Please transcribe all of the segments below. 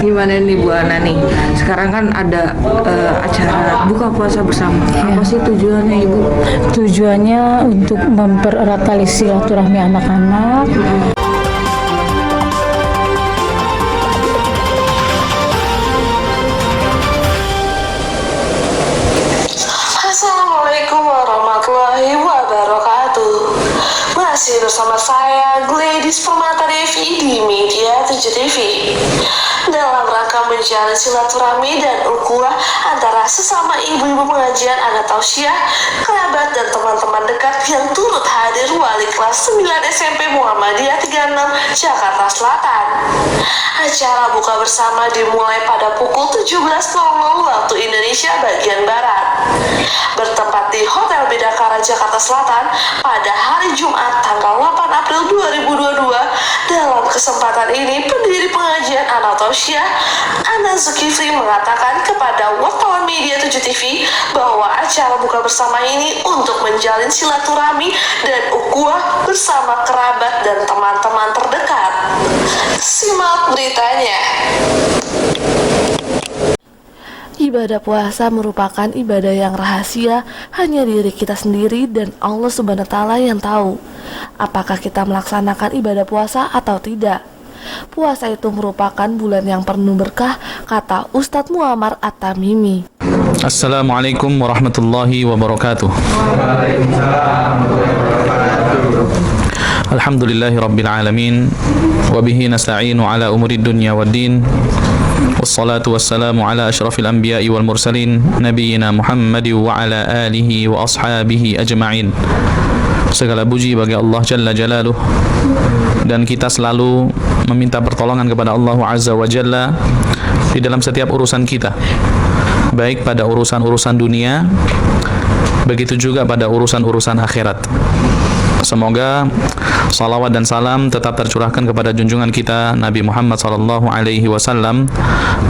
Gimana nih Bu Ana nih? Sekarang kan ada acara buka puasa bersama. Apa sih tujuannya Ibu? Tujuannya untuk mempererat tali silaturahmi anak-anak. Assalamualaikum warahmatullahi wabarakatuh. Masih bersama saya Gladys Permata Devi di Media 7 TV. Dalam rangka menjalin silaturahmi dan ukhuwah antara sesama ibu-ibu pengajian anak tausiah, kerabat dan teman-teman dekat yang turut hadir wali kelas 9 SMP Muhammadiyah 36 Jakarta Selatan. Acara buka bersama dimulai pada pukul 17.00 waktu Indonesia bagian Barat. Bertempat di Hotel Bidakara Jakarta Selatan pada hari Jumat tanggal 8 April 2022. Dalam kesempatan ini, pendiri pengajian Anatausiah, Ana Zulkifli, mengatakan kepada wartawan Media 7 TV bahwa acara buka bersama ini untuk menjalin silaturahmi dan ukhuwah bersama kerabat dan teman-teman terdekat. Simak beritanya. Ibadah puasa merupakan ibadah yang rahasia, hanya diri kita sendiri dan Allah Subhanahu wa Ta'ala yang tahu apakah kita melaksanakan ibadah puasa atau tidak. Puasa itu merupakan bulan yang penuh berkah, kata Ustadz Muammar At-Tamimi. Assalamualaikum warahmatullahi wabarakatuh. Alhamdulillahi rabbil alamin, wabihi nasta'inu ala umuri dunya waddin, wassalatu wassalamu ala ashrafil anbiya'i wal mursalin, nabiyyina Muhammadi wa ala alihi wa ashabihi ajma'in. Segala puji bagi Allah Jalla Jalaluh, dan kita selalu meminta pertolongan kepada Allah Azza wa Jalla di dalam setiap urusan kita, baik pada urusan-urusan dunia, begitu juga pada urusan-urusan akhirat. Semoga salawat dan salam tetap tercurahkan kepada junjungan kita Nabi Muhammad SAW,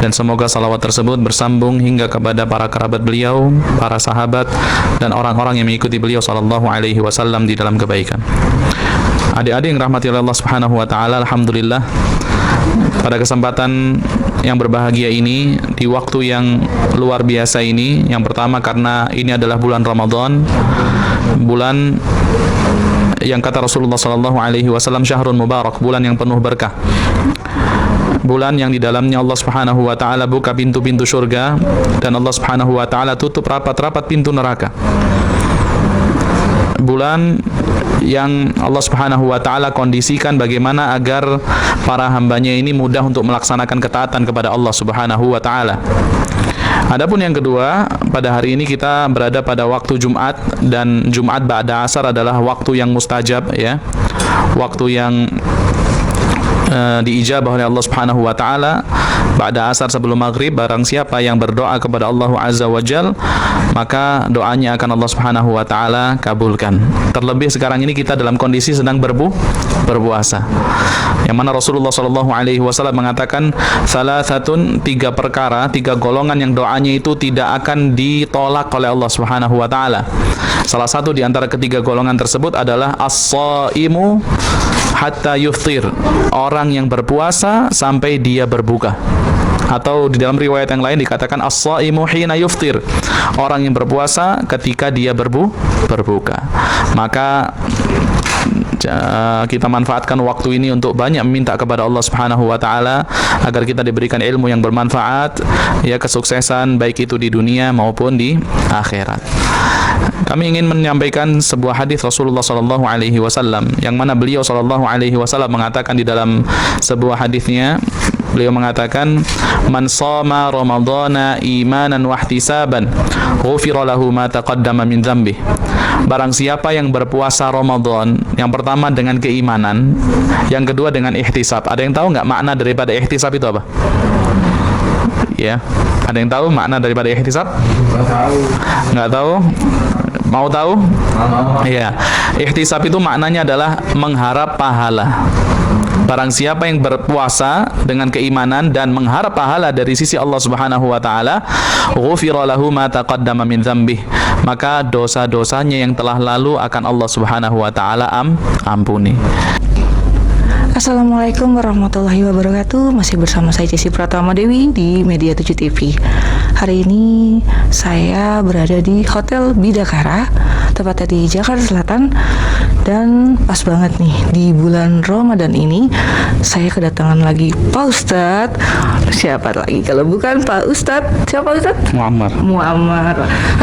dan semoga salawat tersebut bersambung hingga kepada para kerabat beliau, para sahabat, dan orang-orang yang mengikuti beliau SAW di dalam kebaikan. Adik-adik yang rahmati Allah Subhanahu wa Ta'ala, alhamdulillah, pada kesempatan yang berbahagia ini, di waktu yang luar biasa ini, yang pertama karena ini adalah bulan Ramadan, bulan yang kata Rasulullah SAW, syahrun mubarak, bulan yang penuh berkah, bulan yang di dalamnya Allah Subhanahu wa Ta'ala buka pintu-pintu surga dan Allah Subhanahu wa Ta'ala tutup rapat-rapat pintu neraka. Bulan yang Allah Subhanahu wa Ta'ala kondisikan bagaimana agar para hambanya ini mudah untuk melaksanakan ketaatan kepada Allah Subhanahu wa Ta'ala. Adapun yang kedua, pada hari ini kita berada pada waktu Jumat, dan Jumat ba'da asar adalah waktu yang mustajab, ya, waktu yang diijabah oleh Allah Subhanahu wa Ta'ala. Ba'da asar sebelum maghrib, barang siapa yang berdoa kepada Allah Azza wa Jal, maka doanya akan Allah Subhanahu wa Ta'ala kabulkan. Terlebih sekarang ini kita dalam kondisi sedang berpuasa, yang mana Rasulullah SAW mengatakan salasatun, tiga perkara, tiga golongan yang doanya itu tidak akan ditolak oleh Allah Subhanahu wa Ta'ala. Salah satu di antara ketiga golongan tersebut adalah as-shaimu hatta yuftir, orang yang berpuasa sampai dia berbuka. Atau di dalam riwayat yang lain dikatakan as-shaimu hina yuftir, orang yang berpuasa ketika dia berbuka. Maka kita manfaatkan waktu ini untuk banyak meminta kepada Allah Subhanahu wa Ta'ala agar kita diberikan ilmu yang bermanfaat, ya, kesuksesan baik itu di dunia maupun di akhirat. Kami ingin menyampaikan sebuah hadis Rasulullah SAW, yang mana beliau SAW mengatakan di dalam sebuah hadisnya, beliau mengatakan, man shoma ramadhana imanan wa ihtisaban ghufira lahu ma taqaddama min dzambih. Barang siapa yang berpuasa Ramadan, yang pertama dengan keimanan, yang kedua dengan ihtisab. Ada yang tahu nggak makna daripada ihtisab itu apa? Ya, ada yang tahu makna daripada ihtisab? Nggak tahu? Mau tahu? Iya. Ihtisab itu maknanya adalah mengharap pahala. Barang siapa yang berpuasa dengan keimanan dan mengharap pahala dari sisi Allah Subhanahu wa Ta'ala, ghufira lahu ma taqaddama min dzambih, maka dosa-dosanya yang telah lalu akan Allah Subhanahu wa Ta'ala ampuni. Assalamualaikum warahmatullahi wabarakatuh. Masih bersama saya Ceci Pratama Dewi di Media 7 TV. Hari ini saya berada di Hotel Bidakara, tepatnya di Jakarta Selatan. Dan pas banget nih, di bulan Ramadan ini saya kedatangan lagi Pak Ustadz. Siapa lagi kalau bukan Pak Ustadz? Siapa Ustadz? Muammar.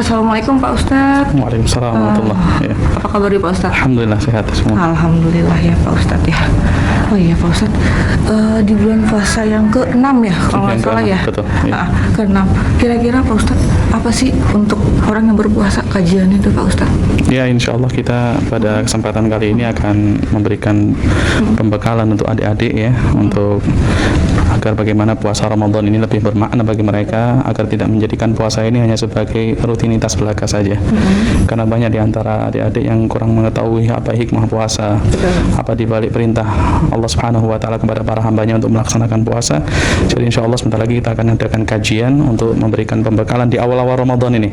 Assalamualaikum Pak Ustadz. Waalaikumsalam warahmatullahi. Apa kabar di Pak Ustadz? Alhamdulillah sehat semua. Alhamdulillah ya Pak Ustadz ya. Oh iya Pak Ustadz, di bulan puasa yang ke-6 ya kalau nggak Yang salah ke-6, ya. betul, iya. Ke-6. Kira-kira Pak Ustadz, apa sih untuk orang yang berpuasa kajian itu Pak Ustadz? Ya, insya Allah kita pada kesempatan kali ini akan memberikan pembekalan untuk adik-adik ya, untuk agar bagaimana puasa Ramadan ini lebih bermakna bagi mereka, agar tidak menjadikan puasa ini hanya sebagai rutinitas belaka saja. Karena banyak di antara adik-adik yang kurang mengetahui apa hikmah puasa, apa dibalik perintah Allah Subhanahu wa taala kepada para hambanya untuk melaksanakan puasa. Jadi insya Allah sebentar lagi kita akan adakan kajian untuk memberikan pembekalan di awal-awal Ramadan ini,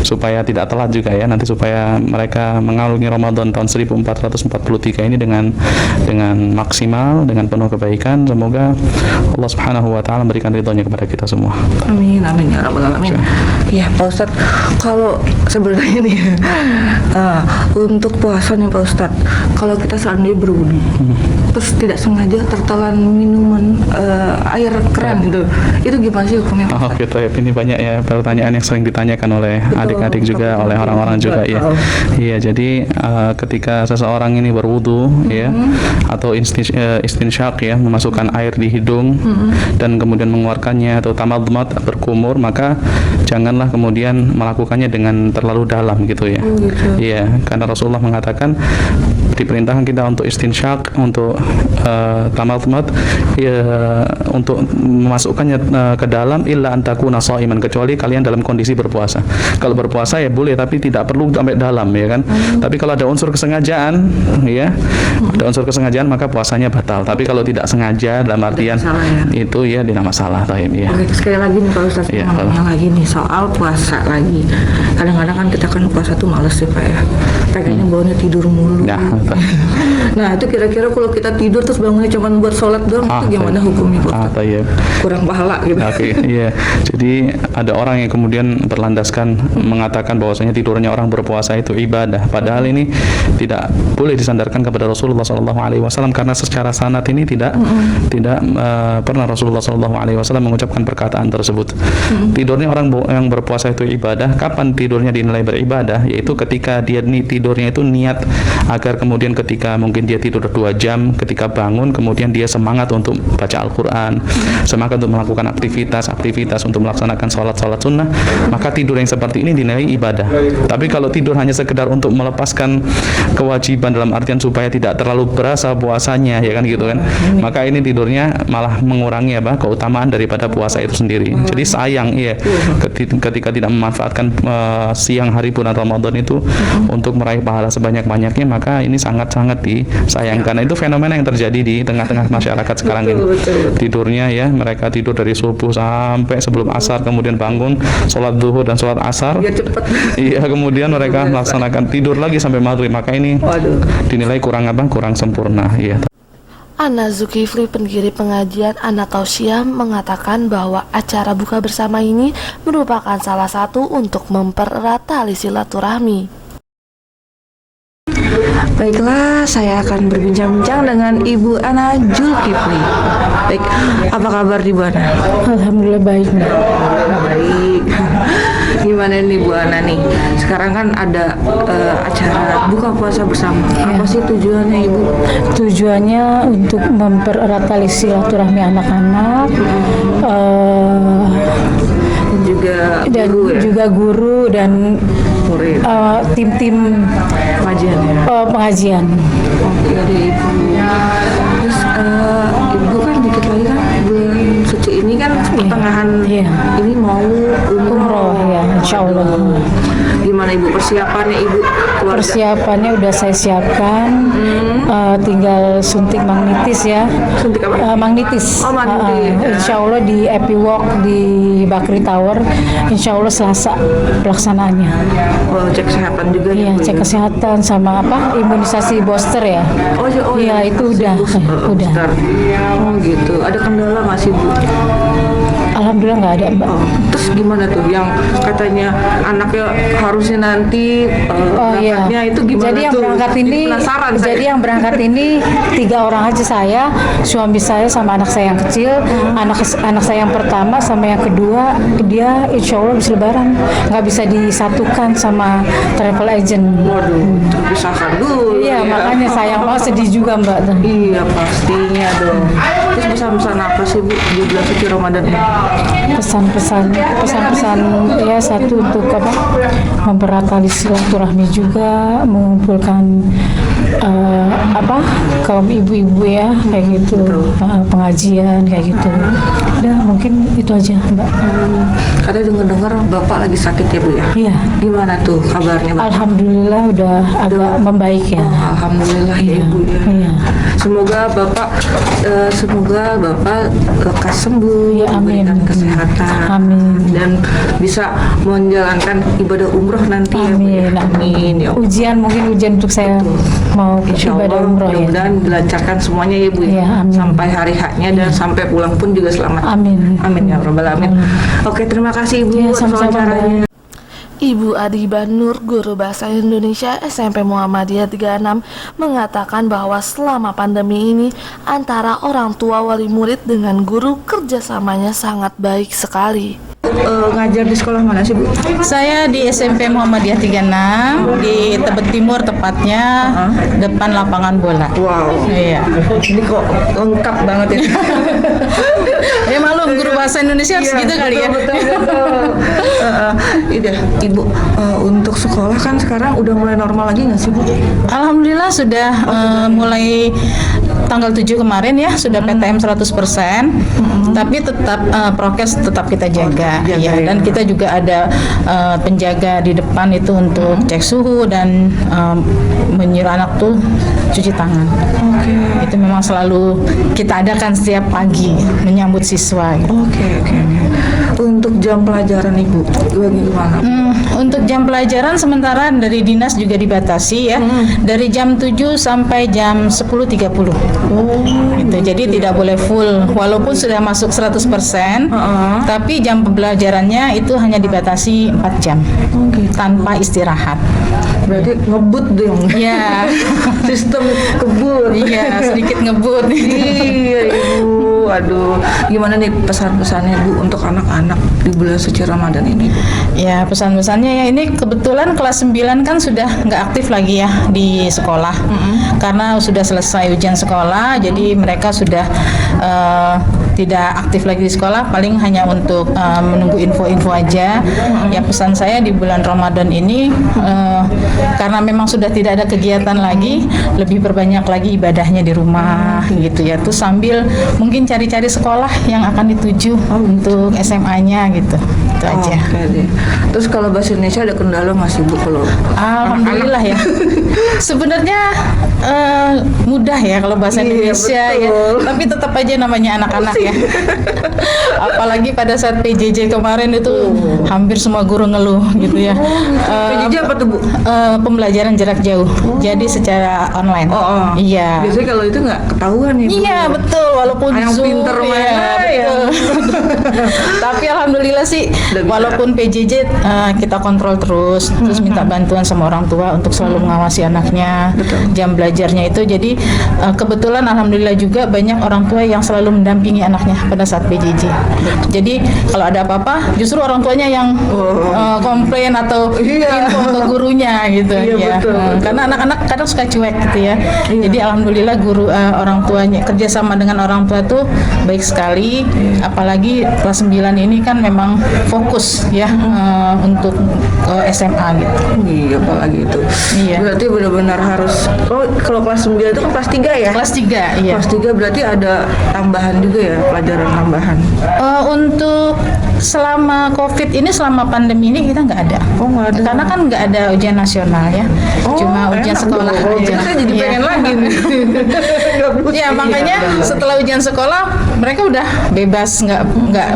supaya tidak telat juga ya, nanti supaya mereka mengarungi Ramadan tahun 1443 ini dengan maksimal, dengan penuh kebaikan. Semoga Allah Subhanahu wa taala memberikan ridhonya kepada kita semua. Amin, amin ya rabbal alamin. Ya Pak Ustadz, kalau sebenarnya nih untuk puasa nih Pak Ustadz, kalau kita seandainya berwudu terus tidak sengaja tertelan minuman air keran gitu, itu gimana sih hukumnya Pak Oh Ustadz? gitu ya, ini banyak ya pertanyaan yang sering ditanyakan oleh adik-adik juga, oleh orang-orang juga ya. Iya, jadi ketika seseorang ini berwudu ya, atau istinsyak ya, memasukkan air di hidung dan kemudian mengeluarkannya, atau tamadmat, berkumur, maka janganlah kemudian melakukannya dengan terlalu dalam gitu ya. Iya, karena Rasulullah mengatakan diperintahkan kita untuk istinsyak, untuk tamadmat ya, untuk memasukkannya ke dalam, illa antakuna shaiman, kecuali kalian dalam kondisi berpuasa. Kalau berpuasa ya boleh, tapi tidak perlu sampai dalam ya kan. Tapi kalau ada unsur kesengajaan ya, ada unsur kesengajaan, maka puasanya batal. Tapi kalau tidak sengaja, dalam artian masalah ya. itu ya tidak masalah taib ya. Oke, sekali lagi nih Pak Ustadz, Iya, mau nanya lagi nih soal puasa lagi. Kadang-kadang kan kita kan puasa tuh males sih Pak ya, pengennya baunya tidur mulu. Nah itu kira-kira kalau kita tidur terus bangunnya cuma buat sholat doang, itu gimana hukumnya Pak Ustadz? Taib. Kurang pahala gitu. Oke, iya. Jadi ada orang yang kemudian berlandaskan mengatakan bahwasanya tidurnya orang berpuasa itu ibadah. Padahal ini tidak boleh disandarkan kepada Rasulullah SAW, karena secara sanad ini tidak pernah Rasulullah SAW mengucapkan perkataan tersebut. Tidurnya orang yang berpuasa itu ibadah. Kapan tidurnya dinilai beribadah? Yaitu ketika dia tidurnya itu niat agar kemudian ketika mungkin dia tidur 2 jam, ketika bangun kemudian dia semangat untuk baca Al-Quran, semangat untuk melakukan aktivitas untuk melaksanakan sholat sunnah, maka tidur yang seperti ini dinilai ibadah. Tapi kalau tidur hanya sekedar untuk melepaskan kewajiban, dalam artian supaya tidak terlalu berasa puasanya ya kan gitu kan, maka ini tidurnya malah mengurangi keutamaan daripada puasa itu sendiri. Jadi sayang ya ketika tidak memanfaatkan siang hari bulan Ramadan itu untuk meraih pahala sebanyak-banyaknya, maka ini sangat-sangat disayangkan. Nah, itu fenomena yang terjadi di tengah-tengah masyarakat sekarang ini. Tidurnya ya, mereka tidur dari subuh sampai sebelum asar, kemudian bangun sholat zuhur dan sholat asar. Iya, kemudian mereka melaksanakan tidur lagi sampai maghrib. Maka ini dinilai kurang sempurna. Iya. Ana Zulkifli, pendiri pengajian Ana Tausiah, mengatakan bahwa acara buka bersama ini merupakan salah satu untuk mempererat tali silaturahmi. Baiklah, saya akan berbincang-bincang dengan Ibu Ana Zulkifli. Baik, apa kabar di Ana? Alhamdulillah baik, Mbak. Baik. Gimana nih Bu Ana nih? Sekarang kan ada acara buka puasa bersama. Apa sih tujuannya Ibu? Tujuannya untuk mempererat tali silaturahmi anak-anak, dan juga guru ya? dan Murid. Tim-tim Pengajian ya? pengajian. Oke deh Ibu. Terus Ibu kan dikit lagi kan bulan suci ini kan pertengahan Iya. ini mau Umroh ya, insya Allah. Gimana Ibu persiapannya Ibu keluarga? Persiapannya udah saya siapkan, tinggal suntik magnetis ya. Suntik apa? Magnetis. Oh, magnetis. Insya Allah di Epiwalk di Bakri Tower, insya Allah Selasa pelaksanaannya. Oh, cek kesehatan juga Iya, Ibu, cek ya? kesehatan sama imunisasi booster ya. Iya, itu udah. Booster. Oh gitu. Ada kendala nggak sih Bu? Alhamdulillah nggak ada, Mbak. Oh, terus gimana tuh yang katanya anaknya harusnya nanti berangkatnya itu gimana Jadi yang tuh? berangkat Jadi ini, penasaran saya. jadi yang berangkat ini 3 orang aja, saya, suami saya sama anak saya yang kecil. Anak saya yang pertama sama yang kedua dia insya Allah bisa lebaran, nggak bisa disatukan sama travel agent. Waduh, terpisahkan dulu. Iya, ya. makanya sayang banget, sedih juga Mbak. Iya pastinya dong. Terus pesan-pesan apa sih Bu di bulan suci Ramadan ini? Pesan-pesan ya, satu untuk apa, mempererat tali silaturahmi juga, mengumpulkan kaum ibu-ibu ya, kayak gitu, pengajian kayak gitu. Udah, mungkin itu aja Mbak. Katanya dengar-dengar Bapak lagi sakit ya Bu ya? Iya, Gimana tuh kabarnya Bapak? alhamdulillah udah agak membaik ya. Oh, alhamdulillah ya Ibu ya. Iya. Semoga Bapak lekas sembuh, Ya, amin. diberikan kesehatan, Amin. dan bisa menjalankan ibadah umroh nanti ya Bu ya. Amin, amin. Ya. Ujian untuk saya mau Insya ibadah Allah umroh ya. mudah-mudahan dilancarkan semuanya ya Bu Iya, amin. sampai hari haknya dan sampai pulang pun juga selamat. Amin. Amin ya rabbal alamin. Oke, terima kasih Ibu Ya, atas sama-sama, wawancaranya. Ibu Adiba Nur, guru bahasa Indonesia SMP Muhammadiyah 36, mengatakan bahwa selama pandemi ini antara orang tua wali murid dengan guru kerjasamanya sangat baik sekali. Ngajar di sekolah mana sih Bu? Saya di SMP Muhammadiyah 36 di Tebet Timur, tepatnya depan lapangan bola. Wow. Iya. Ini kok lengkap banget ini. Ya malum guru bahasa Indonesia harus gitu kali ya. Betul. Udah, Ibu, untuk sekolah kan sekarang udah mulai normal lagi nggak sih Bu? Alhamdulillah sudah mulai tanggal 7 kemarin ya sudah PTM 100%. Tapi tetap prokes tetap kita jaga, ya. Dan kita juga ada penjaga di depan itu untuk cek suhu dan menyuruh anak tuh cuci tangan. Itu memang selalu kita adakan setiap pagi menyambut siswa gitu. Oke. Untuk jam pelajaran Ibu, bagaimana? Untuk jam pelajaran sementara dari dinas juga dibatasi ya, dari jam 7 sampai jam 10.30. Gitu. Jadi tidak boleh full, walaupun sudah masuk 100%, tapi jam pembelajarannya itu hanya dibatasi 4 jam tanpa istirahat. Berarti ngebut dong. Ya, Sistem kebut. iya sedikit ngebut. Iya Ibu, aduh, gimana nih pesan-pesannya Bu untuk anak-anak di bulan suci Ramadan ini Bu? Ya pesan-pesannya ya, ini kebetulan kelas 9 kan sudah nggak aktif lagi ya di sekolah karena sudah selesai ujian sekolah, jadi mereka sudah tidak aktif lagi di sekolah, paling hanya untuk menunggu info-info aja. Ya pesan saya di bulan Ramadan ini karena memang sudah tidak ada kegiatan lagi, lebih berbanyak lagi ibadahnya di rumah gitu ya. Terus sambil mungkin cari-cari sekolah yang akan dituju untuk SMA-nya gitu. Itu aja. Oke deh. Terus kalau bahasa Indonesia ada kendala nggak sih Bu kalau? Alhamdulillah ya. Sebenarnya mudah ya kalau bahasa Iya, Indonesia ya. betul. Tapi tetap aja namanya anak-anak ya. Apalagi pada saat PJJ kemarin itu hampir semua guru ngeluh gitu ya. PJJ apa tuh Bu? Pembelajaran jarak jauh. Jadi secara online. Iya. Biasanya kalau itu nggak ketahuan ya Bu? Iya betul, walaupun Yang Zoom, pinter ya, mana ya? betul. Tapi alhamdulillah sih, Udah bisa. walaupun PJJ kita kontrol terus minta bantuan sama orang tua untuk selalu mengawasi anaknya, jam belajarnya itu. Jadi kebetulan alhamdulillah juga banyak orang tua yang selalu mendampingi anaknya pada saat PJJ. Jadi kalau ada apa-apa, justru orang tuanya yang komplain atau Iya. info ke gurunya gitu. Iya, ya. betul. Karena anak-anak kadang suka cuek gitu ya. Jadi alhamdulillah guru orang tuanya kerjasama dengan orang tua tuh baik sekali. Apalagi kelas 9 ini kan memang fokus ya untuk SMA gitu. Iya, apalagi itu. Iya. Berarti benar-benar harus. Oh, kalau kelas 9 itu kan kelas 3 ya? Kelas 3 iya. Kelas 3 berarti ada tambahan juga ya, pelajaran tambahan. Untuk selama COVID ini, selama pandemi ini kita nggak ada. Oh, nggak ada. Karena kan nggak ada ujian nasional ya. Cuma ujian enak sekolah dong. aja. Jadi saya jadi Iya. pengen lagi nih. Ya makanya setelah ujian sekolah mereka udah bebas, nggak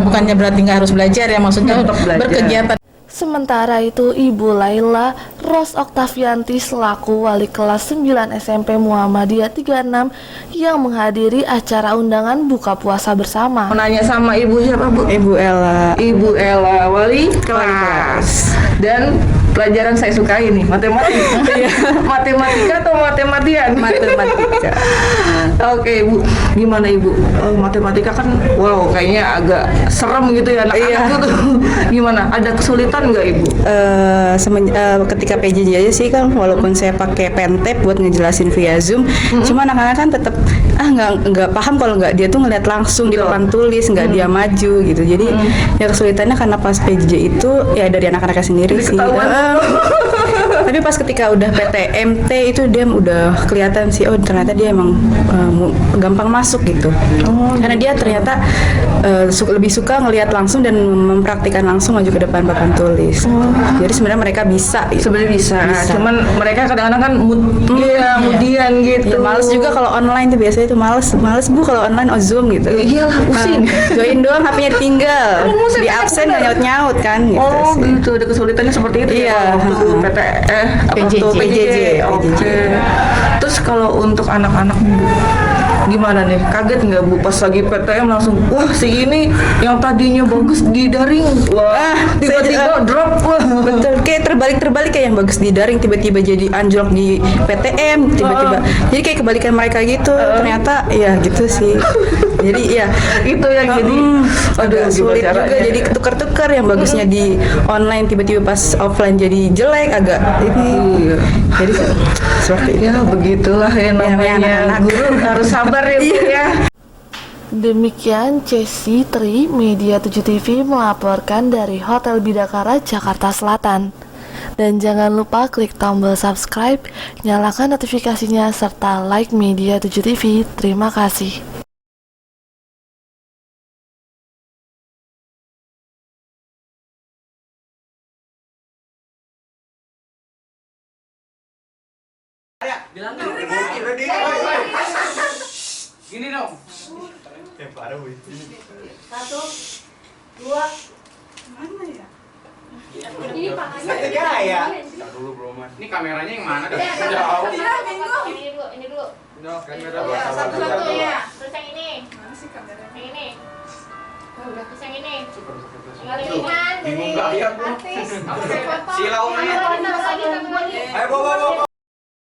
bukannya berarti nggak harus belajar ya, maksudnya Tetap belajar. berkegiatan. Sementara itu, Ibu Laila Ros Oktavianti selaku wali kelas 9 SMP Muhammadiyah 36 yang menghadiri acara undangan buka puasa bersama. Mau nanya sama ibu siapa, Bu? Ibu Ella. Ibu Ella, wali kelas. Dan pelajaran saya sukai nih, matematika. Matematika atau matematian? Matematika. Oke, Bu. Gimana, Ibu? Matematika kan wow, kayaknya agak serem gitu ya anak-anak tuh. Gimana? Ada kesulitan nggak, Ibu? Ketika PJJ aja sih kan, walaupun saya pakai pentep buat ngejelasin via Zoom, cuma anak-anak kan tetap nggak paham kalau nggak dia tuh ngeliat langsung di depan tulis, nggak dia maju gitu. Jadi ya kesulitannya karena pas PJJ itu ya dari anak-anaknya sendiri sih. Tapi pas ketika udah PTMT itu dia udah kelihatan sih, oh ternyata dia emang gampang masuk gitu. Karena dia ternyata lebih suka ngelihat langsung dan mempraktikkan langsung maju ke depan papan tulis. Jadi sebenarnya mereka bisa. Sebenarnya bisa. Cuman mereka kadang-kadang kan kemudian gitu. Ya, males juga kalau online tuh, biasanya tuh males Bu kalau online Zoom gitu. Iyalah, pusing. Join doang, HP-nya ditinggal. Di absen nggak nyaut-nyaut kan gitu Oh sih. gitu, ada kesulitannya seperti itu Iya. ya kalau waktu PJJ. PJJ. Oke. Terus kalau untuk anak-anak, Bu, gimana nih? Kaget nggak, Bu, pas lagi PTM langsung wah si ini yang tadinya bagus di daring, wah tiba-tiba drop, wah. Betul, kayak terbalik kayak yang bagus di daring tiba-tiba jadi anjlok di PTM tiba-tiba. Jadi kayak kebalikan mereka gitu. Ternyata ya gitu sih. Jadi ya Itu yang jadi agak sulit juga, jadi ketukar-tukar yang bagusnya di online tiba-tiba pas offline jadi jelek, agak ini. Iya. Jadi seperti itu. Ya begitulah ya namanya anak-anak. guru, harus sabar ya, Bu, ya. Demikian Cesi Tri, Media 7 TV melaporkan dari Hotel Bidakara, Jakarta Selatan. Dan jangan lupa klik tombol subscribe, nyalakan notifikasinya, serta like Media 7 TV. Terima kasih. Gini dong. Ini kameranya yang mana? Jauh. Ini dulu. Kamera Satu ya. Terus yang ini. Yang ini. Terus yang ini. Tinggal ini kan. Bingung gak ya, Bu? Artis. Silau. Ayo, Ayo, bawa.